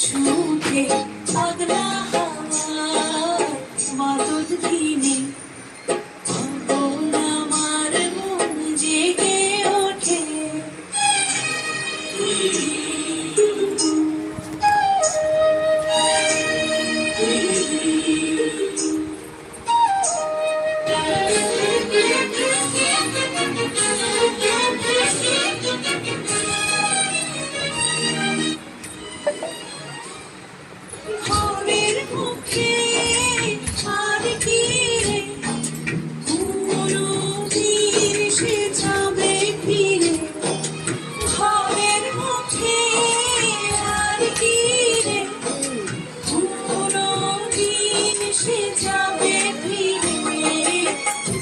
ছুটে পাগলা হাওয়া মাদুদ দিনে আগুন আমার মন জেগে ওঠে।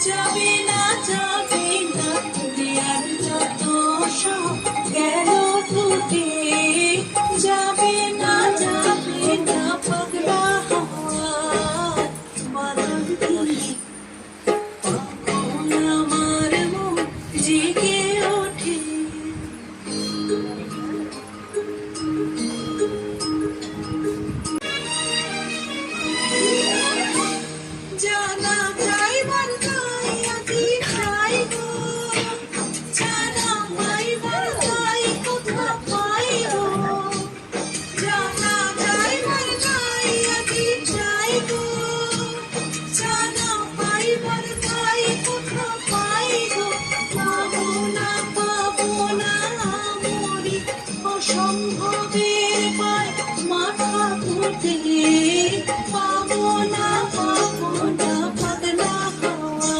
যাবে না দেয়ার যত সব গেল ফুটে, যাবে না পাগলা হাওয়া মাদুদ দিনে আগুন আমার মন জেগে ওঠে। জানা যাইবার সম্ভবের পায় মাথা ধরতে পাবো না পাগলা হাওয়া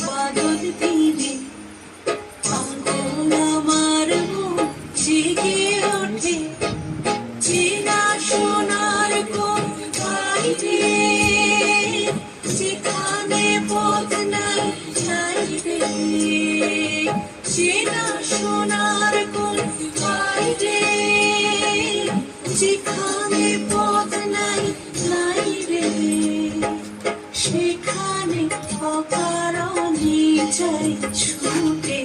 মাদুদ দিনে আগুন আমার মন জেগে ওঠে। চেনা সোনার কোন বাইরে যেখানে পথ নাই রে, চেনা সোনার কোন যেখানে পথ নাই রে, সেখানে অকারণে যাই ছুটে।